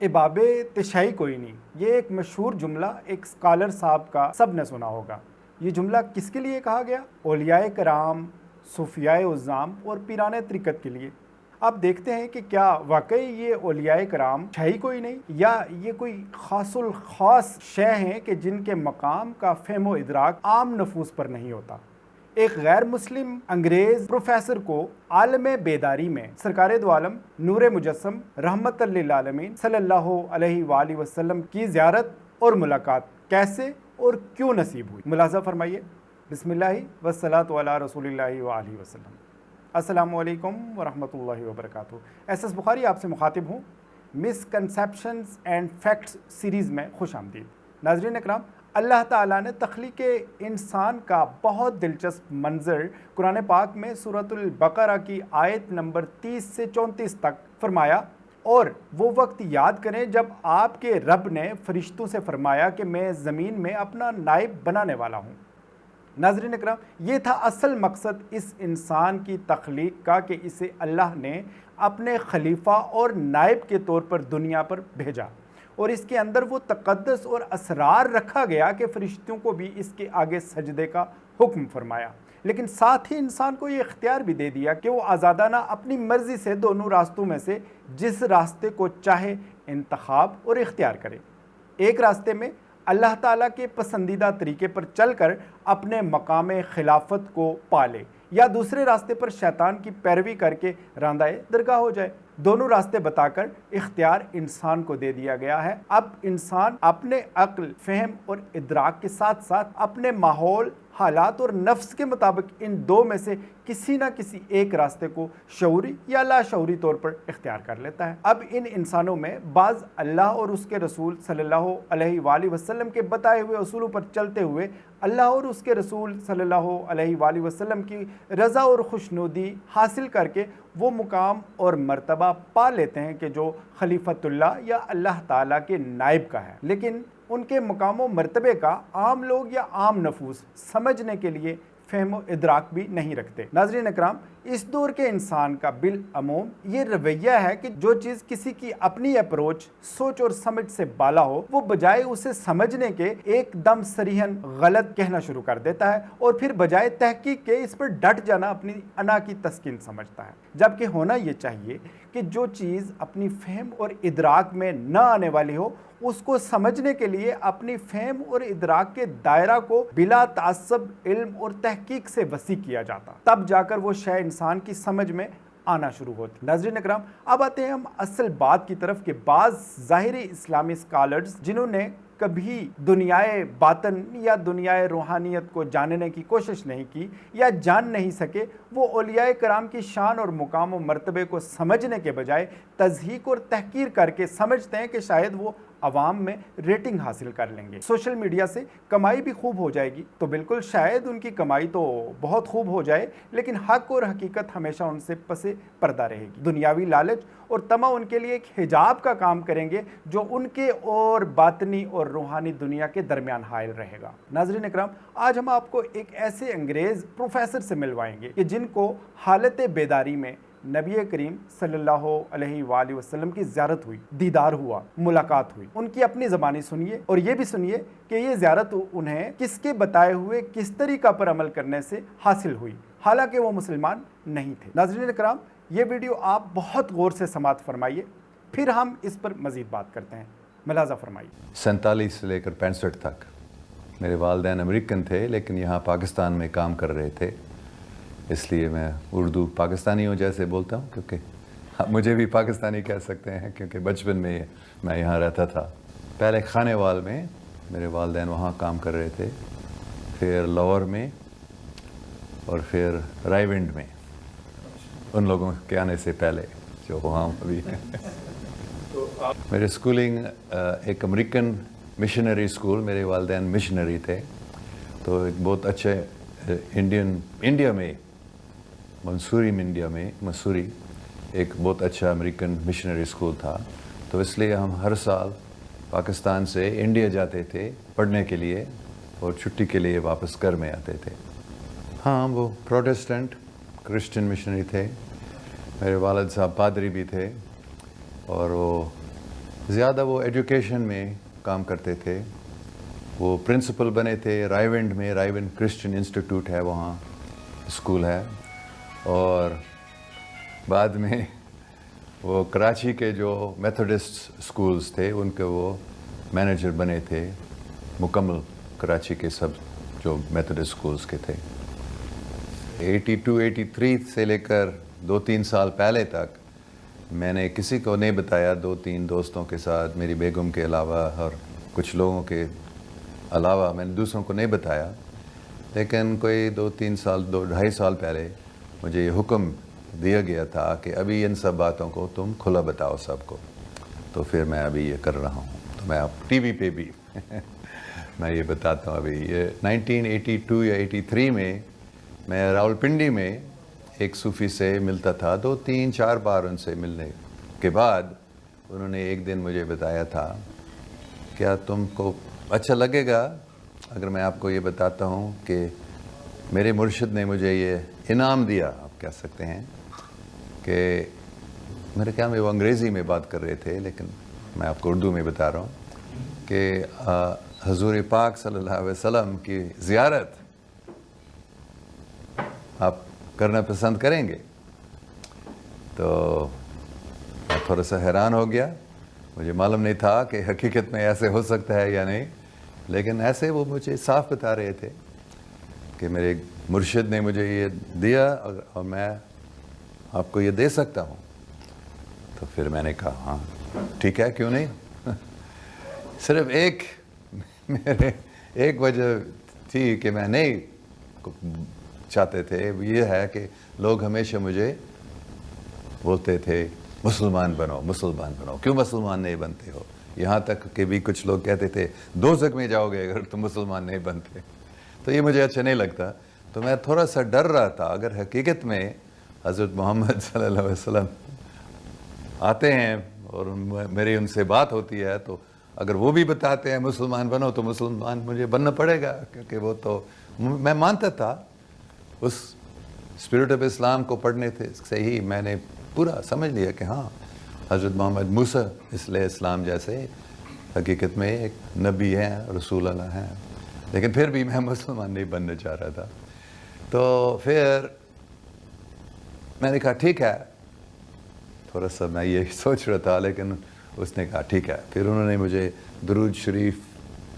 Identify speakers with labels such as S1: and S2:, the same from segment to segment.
S1: اباب تشہی کوئی نہیں، یہ ایک مشہور جملہ ایک اسکالر صاحب کا سب نے سنا ہوگا۔ یہ جملہ کس کے لیے کہا گیا؟ اولیاء کرام، صوفیاء اعظام اور پیران طریقت کے لیے۔ اب دیکھتے ہیں کہ کیا واقعی یہ اولیاء کرام شہی کوئی نہیں، یا یہ کوئی خاص الخاص شے ہیں کہ جن کے مقام کا فہم و ادراک عام نفوس پر نہیں ہوتا۔ ایک غیر مسلم انگریز پروفیسر کو عالم بیداری میں سرکار دو عالم نور مجسم رحمت للعالمین صلی اللہ علیہ وآلہ وسلم کی زیارت اور ملاقات کیسے اور کیوں نصیب ہوئی؟ ملاحظہ فرمائیے۔ بسم اللہ والصلاۃ علی رسول اللہ وآلہ وسلم۔ السلام علیکم ورحمۃ اللہ وبرکاتہ۔ ایس ایس بخاری آپ سے مخاطب ہوں۔ مسکنسیپشنز اینڈ فیکٹس سیریز میں خوش آمدید۔ ناظرین اکرام، اللہ تعالیٰ نے تخلیق انسان کا بہت دلچسپ منظر قرآن پاک میں سورۃ البقرہ کی آیت نمبر 30 سے 34 تک فرمایا، اور وہ وقت یاد کریں جب آپ کے رب نے فرشتوں سے فرمایا کہ میں زمین میں اپنا نائب بنانے والا ہوں۔ ناظرین اکرام، یہ تھا اصل مقصد اس انسان کی تخلیق کا کہ اسے اللہ نے اپنے خلیفہ اور نائب کے طور پر دنیا پر بھیجا، اور اس کے اندر وہ تقدس اور اسرار رکھا گیا کہ فرشتوں کو بھی اس کے آگے سجدے کا حکم فرمایا، لیکن ساتھ ہی انسان کو یہ اختیار بھی دے دیا کہ وہ آزادانہ اپنی مرضی سے دونوں راستوں میں سے جس راستے کو چاہے انتخاب اور اختیار کرے۔ ایک راستے میں اللہ تعالیٰ کے پسندیدہ طریقے پر چل کر اپنے مقام خلافت کو پالے، یا دوسرے راستے پر شیطان کی پیروی کر کے راندہ درگاہ ہو جائے۔ دونوں راستے بتا کر اختیار انسان کو دے دیا گیا ہے۔ اب انسان اپنے عقل، فہم اور ادراک کے ساتھ ساتھ اپنے ماحول، حالات اور نفس کے مطابق ان دو میں سے کسی نہ کسی ایک راستے کو شعوری یا لاشعوری طور پر اختیار کر لیتا ہے۔ اب ان انسانوں میں بعض اللہ اور اس کے رسول صلی اللہ علیہ وآلہ وسلم کے بتائے ہوئے اصولوں پر چلتے ہوئے اللہ اور اس کے رسول صلی اللہ علیہ وآلہ وسلم کی رضا اور خوشنودی حاصل کر کے وہ مقام اور مرتبہ پا لیتے ہیں کہ جو خلیفۃ اللہ یا اللہ تعالیٰ کے نائب کا ہے، لیکن ان کے مقام و مرتبے کا عام لوگ یا عام نفوس سمجھنے کے لیے فہم و ادراک بھی نہیں رکھتے۔ ناظرین اکرام، اس دور کے انسان کا بالعموم یہ رویہ ہے کہ جو چیز کسی کی اپنی اپروچ، سوچ اور سمجھ سے بالا ہو، وہ بجائے اسے سمجھنے کے ایک دم صریحاً غلط کہنا شروع کر دیتا ہے، اور پھر بجائے تحقیق کے اس پر ڈٹ جانا اپنی انا کی تسکین سمجھتا ہے۔ جبکہ ہونا یہ چاہیے کہ جو چیز اپنی فہم اور ادراک میں نہ آنے والی ہو، اس کو سمجھنے کے لیے اپنی فہم اور ادراک کے دائرہ کو بلا تعصب علم اور تحقیق سے وسیع کیا جاتا، تب جا کر وہ شے انسان کی سمجھ میں آنا شروع ہوتی۔ ناظرین اکرام، اب آتے ہیں ہم اصل بات کی طرف کہ بعض ظاہری اسلامی اسکالرز جنہوں نے کبھی دنیائے باطن یا دنیائے روحانیت کو جاننے کی کوشش نہیں کی یا جان نہیں سکے، وہ اولیاء کرام کی شان اور مقام و مرتبے کو سمجھنے کے بجائے تضحیق اور تحقیر کر کے سمجھتے ہیں کہ شاید وہ عوام میں ریٹنگ حاصل کر لیں گے، سوشل میڈیا سے کمائی بھی خوب ہو جائے گی۔ تو بالکل شاید ان کی کمائی تو بہت خوب ہو جائے، لیکن حق اور حقیقت ہمیشہ ان سے پس پردہ رہے گی۔ دنیاوی لالچ اور طمع ان کے لیے ایک حجاب کا کام کریں گے جو ان کے اور باطنی اور روحانی دنیا کے درمیان حائل رہے گا۔ ناظرین اکرام، آج ہم آپ کو ایک ایسے انگریز پروفیسر سے ملوائیں گے کہ جن کو حالت بیداری میں نبی کریم صلی اللہ علیہ وآلہ وسلم کی زیارت ہوئی، دیدار ہوا، ملاقات ہوئی۔ ان کی اپنی زبانی سنیے، اور یہ بھی سنیے کہ یہ زیارت انہیں کس کے بتائے ہوئے کس طریقہ پر عمل کرنے سے حاصل ہوئی، حالانکہ وہ مسلمان نہیں تھے۔ ناظرین اکرام، یہ ویڈیو آپ بہت غور سے سماعت فرمائیے، پھر ہم اس پر مزید بات کرتے ہیں۔ ملاحظہ فرمائیے۔
S2: 47 سے لے کر 65 تک میرے والدین امریکن تھے، لیکن یہاں پاکستان میں کام کر رہے تھے، اس لیے میں اردو پاکستانیوں جیسے بولتا ہوں، کیونکہ مجھے بھی پاکستانی کہہ سکتے ہیں کیونکہ بچپن میں میں یہاں رہتا تھا۔ پہلے کھانے وال میں میرے والدین وہاں کام کر رہے تھے، پھر لاہور میں، اور پھر رائے ونڈ میں، ان لوگوں کے آنے سے پہلے جو وہاں ابھی ہیں۔ میرے اسکولنگ ایک امریکن مشنری اسکول، میرے والدین مشنری تھے، تو ایک بہت اچھے انڈیا میں مسوری ایک بہت اچھا امریکن مشنری اسکول تھا، تو اس لیے ہم ہر سال پاکستان سے انڈیا جاتے تھے پڑھنے کے لیے، اور چھٹی کے لیے واپس گھر میں آتے تھے۔ ہاں، وہ پروٹسٹنٹ کرسچن مشنری تھے، میرے والد صاحب پادری بھی تھے، اور وہ زیادہ وہ ایجوکیشن میں کام کرتے تھے. وہ پرنسپل بنے تھے رائیونڈ میں. رائیونڈ کرسچن انسٹیٹیوٹ ہے, وہاں اسکول ہے. اور بعد میں وہ کراچی کے جو میتھوڈسٹ اسکولز تھے ان کے وہ مینیجر بنے تھے, مکمل کراچی کے سب جو میتھوڈسٹ اسکولز کے تھے. 82-83 سے لے کر 2-3 سال پہلے تک میں نے کسی کو نہیں بتایا, 2-3 دوستوں کے ساتھ, میری بیگم کے علاوہ اور کچھ لوگوں کے علاوہ میں نے دوسروں کو نہیں بتایا. لیکن کوئی 2-3 سال 2-2.5 سال پہلے مجھے یہ حکم دیا گیا تھا کہ ابھی ان سب باتوں کو تم کھلا بتاؤ سب کو. تو پھر میں ابھی یہ کر رہا ہوں. تو میں اب ٹی وی پہ بھی میں یہ بتاتا ہوں. ابھی یہ 1982 یا 83 میں راولپنڈی میں ایک صوفی سے ملتا تھا. 2-3-4 بار ان سے ملنے کے بعد انہوں نے ایک دن مجھے بتایا تھا, کیا تم کو اچھا لگے گا اگر میں آپ کو یہ بتاتا ہوں کہ میرے مرشد نے مجھے یہ انعام دیا, آپ کہہ سکتے ہیں, کہ میرے خیال میں وہ انگریزی میں بات کر رہے تھے لیکن میں آپ کو اردو میں بتا رہا ہوں, کہ حضور پاک صلی اللہ علیہ وسلم کی زیارت آپ کرنا پسند کریں گے. تو میں تھوڑا سا حیران ہو گیا. مجھے معلوم نہیں تھا کہ حقیقت میں ایسے ہو سکتا ہے یا نہیں, لیکن ایسے وہ مجھے صاف بتا رہے تھے کہ میرے مرشد نے مجھے یہ دیا اور میں آپ کو یہ دے سکتا ہوں. تو پھر میں نے کہا ہاں ٹھیک ہے, کیوں نہیں. صرف ایک وجہ تھی کہ میں نہیں چاہتے تھے, یہ ہے کہ لوگ ہمیشہ مجھے بولتے تھے مسلمان بنو مسلمان بنو, کیوں مسلمان نہیں بنتے ہو. یہاں تک کہ بھی کچھ لوگ کہتے تھے دوزخ میں جاؤ گے اگر تم مسلمان نہیں بنتے. تو یہ مجھے اچھا نہیں لگتا. تو میں تھوڑا سا ڈر رہا تھا, اگر حقیقت میں حضرت محمد صلی اللہ علیہ وسلم آتے ہیں اور میری ان سے بات ہوتی ہے, تو اگر وہ بھی بتاتے ہیں مسلمان بنو تو مسلمان مجھے بننا پڑے گا, کیونکہ وہ تو میں مانتا تھا. اس اسپرٹ آف اسلام کو پڑھنے سے ہی میں نے پورا سمجھ لیا کہ ہاں حضرت محمد موسیٰ علیہ السلام جیسے حقیقت میں ایک نبی ہیں, رسول اللہ ہیں. لیکن پھر بھی میں مسلمان نہیں بننا چاہ رہا تھا. تو پھر میں نے کہا ٹھیک ہے, تھوڑا سا میں یہ سوچ رہا تھا, لیکن اس نے کہا ٹھیک ہے. پھر انہوں نے مجھے درود شریف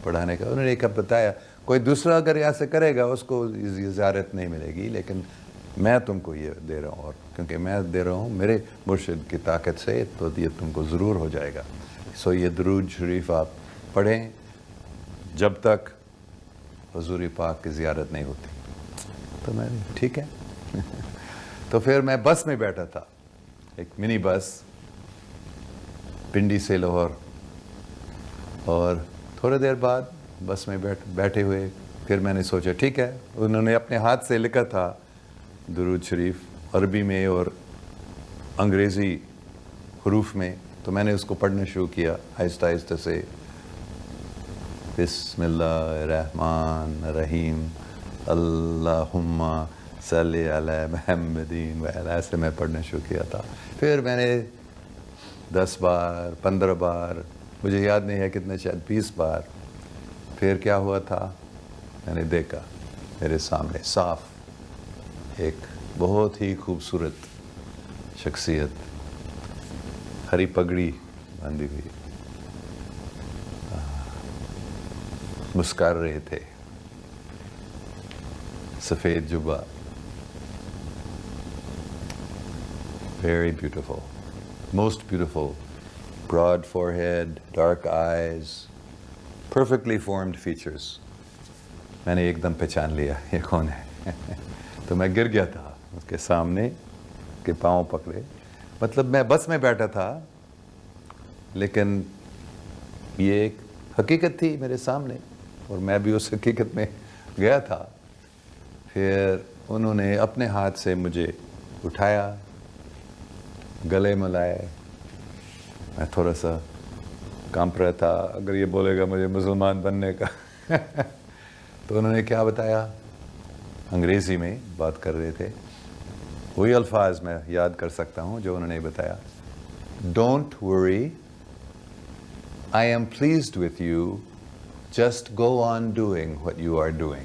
S2: پڑھانے کا انہوں نے ایک بتایا, کوئی دوسرا اگر ایسے کرے گا اس کو زیارت نہیں ملے گی, لیکن میں تم کو یہ دے رہا ہوں, اور کیونکہ میں دے رہا ہوں میرے مرشد کی طاقت سے, تو یہ تم کو ضرور ہو جائے گا. سو یہ درود شریف آپ پڑھیں جب تک حضور پاک کی زیارت نہیں ہوتی. تو میں نے ٹھیک ہے. تو پھر میں بس میں بیٹھا تھا, ایک منی بس پنڈی سے لاہور, اور تھوڑی دیر بعد بس میں بیٹھے ہوئے پھر میں نے سوچا ٹھیک ہے. انہوں نے اپنے ہاتھ سے لکھا تھا درود شریف عربی میں اور انگریزی حروف میں, تو میں نے اس کو پڑھنا شروع کیا آہستہ آہستہ سے. بسم اللہ الرحمن الرحیم اللہم صلی علی محمدین وعلی, ایسے میں پڑھنا شروع کیا تھا. پھر میں نے 10 بار 15 بار, مجھے یاد نہیں ہے کتنے, شاید 20 بار. پھر کیا ہوا تھا, میں نے دیکھا میرے سامنے صاف ایک بہت ہی خوبصورت شخصیت, ہری پگڑی باندھی ہوئی, مسکر رہے تھے, سفید Jabba, very beautiful, most beautiful, broad forehead, dark eyes, perfectly formed features. میں نے ایک دم پہچان لیا یہ کون ہے. تو میں گر گیا تھا اس کے سامنے, کے پاؤں پکڑے. مطلب میں بس میں بیٹھا تھا, لیکن یہ ایک حقیقت تھی میرے سامنے, اور میں بھی اس حقیقت میں گیا تھا. پھر انہوں نے اپنے ہاتھ سے مجھے اٹھایا, گلے ملائے. میں تھوڑا سا کانپ رہا تھا, اگر یہ بولے گا مجھے مسلمان بننے کا. تو انہوں نے کیا بتایا, انگریزی میں بات کر رہے تھے, وہی الفاظ میں یاد کر سکتا ہوں جو انہوں نے بتایا. Don't worry, I am pleased with you. Just go on doing what you are doing.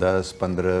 S2: 10, 15,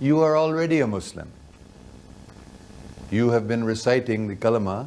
S2: you are already a Muslim. You have been reciting the kalama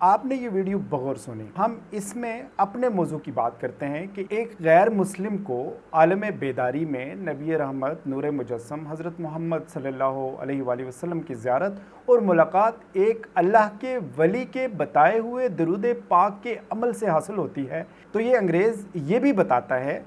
S1: آپ نے یہ ویڈیو بغور سنی۔ ہم اس میں اپنے موضوع کی بات کرتے ہیں کہ ایک غیر مسلم کو عالم بیداری میں نبی رحمت نور مجسم حضرت محمد صلی اللہ علیہ وآلہ وسلم کی زیارت اور ملاقات ایک اللہ کے ولی کے بتائے ہوئے درود پاک کے عمل سے حاصل ہوتی ہے، تو یہ انگریز یہ بھی بتاتا ہے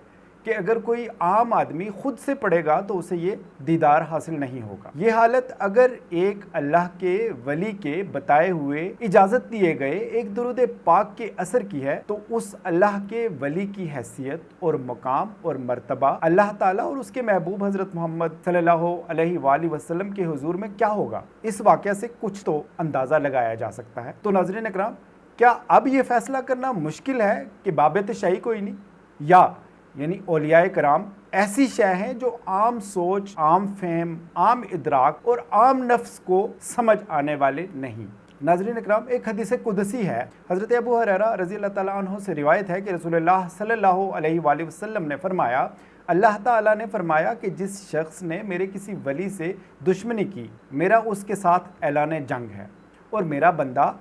S1: کہ اگر کوئی عام آدمی خود سے پڑھے گا تو اسے یہ دیدار حاصل نہیں ہوگا۔ یہ حالت اگر ایک اللہ کے ولی کے بتائے ہوئے اجازت دیے گئے ایک درود پاک کے اثر کی ہے، تو اس اللہ کے ولی کی حیثیت اور مقام اور مرتبہ اللہ تعالیٰ اور اس کے محبوب حضرت محمد صلی اللہ علیہ وآلہ وسلم کے حضور میں کیا ہوگا؟ اس واقعہ سے کچھ تو اندازہ لگایا جا سکتا ہے۔ تو ناظرین اکرام، کیا اب یہ فیصلہ کرنا مشکل ہے کہ بابت شاہی کوئی نہیں، یا یعنی اولیاء کرام ایسی شے ہیں جو عام سوچ، عام فہم، عام ادراک اور عام نفس کو سمجھ آنے والے نہیں؟ ناظرین اکرام، ایک حدیث قدسی ہے، حضرت ابو ہریرہ رضی اللہ تعالیٰ عنہ سے روایت ہے کہ رسول اللہ صلی اللہ علیہ وآلہ وسلم نے فرمایا، اللہ تعالیٰ نے فرمایا کہ جس شخص نے میرے کسی ولی سے دشمنی کی، میرا اس کے ساتھ اعلان جنگ ہے، اور میرا بندہ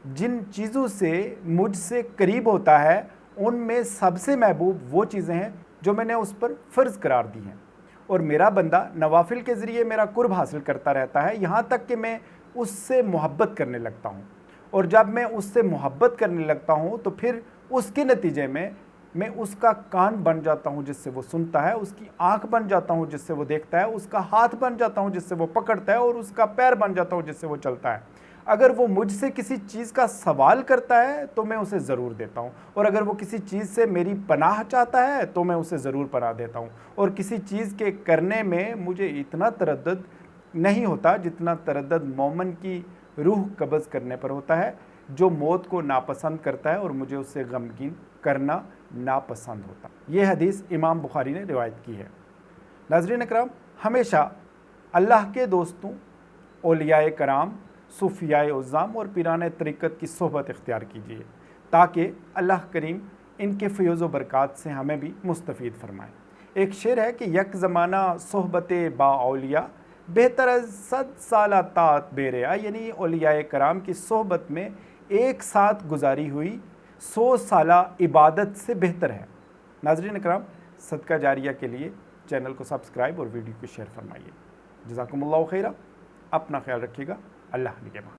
S1: جن چیزوں سے مجھ سے قریب ہوتا ہے ان میں سب سے محبوب وہ چیزیں ہیں جو میں نے اس پر فرض قرار دی ہیں، اور میرا بندہ نوافل کے ذریعے میرا قرب حاصل کرتا رہتا ہے یہاں تک کہ میں اس سے محبت کرنے لگتا ہوں، اور جب میں اس سے محبت کرنے لگتا ہوں تو پھر اس کے نتیجے میں اس کا کان بن جاتا ہوں جس سے وہ سنتا ہے، اس کی آنکھ بن جاتا ہوں جس سے وہ دیکھتا ہے، اس کا ہاتھ بن جاتا ہوں جس سے وہ پکڑتا ہے، اور اس کا پیر بن جاتا ہوں جس سے وہ چلتا ہے۔ اگر وہ مجھ سے کسی چیز کا سوال کرتا ہے تو میں اسے ضرور دیتا ہوں، اور اگر وہ کسی چیز سے میری پناہ چاہتا ہے تو میں اسے ضرور پناہ دیتا ہوں، اور کسی چیز کے کرنے میں مجھے اتنا تردد نہیں ہوتا جتنا تردد مومن کی روح قبض کرنے پر ہوتا ہے، جو موت کو ناپسند کرتا ہے اور مجھے اس سے غمگین کرنا ناپسند ہوتا۔ یہ حدیث امام بخاری نے روایت کی ہے۔ ناظرین اکرام، ہمیشہ اللہ کے دوستوں، اولیاء کرام، صوفیاء اعظام اور پیران طریقت کی صحبت اختیار کیجیے تاکہ اللہ کریم ان کے فیض و برکات سے ہمیں بھی مستفید فرمائے۔ ایک شعر ہے کہ یک زمانہ صحبت با اولیاء بہتر از 100 سالہ طاعت بے ریا، یعنی اولیاء کرام کی صحبت میں ایک ساتھ گزاری ہوئی 100 سالہ عبادت سے بہتر ہے۔ ناظرین اکرام، صدقہ جاریہ کے لیے چینل کو سبسکرائب اور ویڈیو کو شیئر فرمائیے۔ جزاکم اللہ خیرہ، اپنا خیال رکھیے گا، اللہ نگہبان۔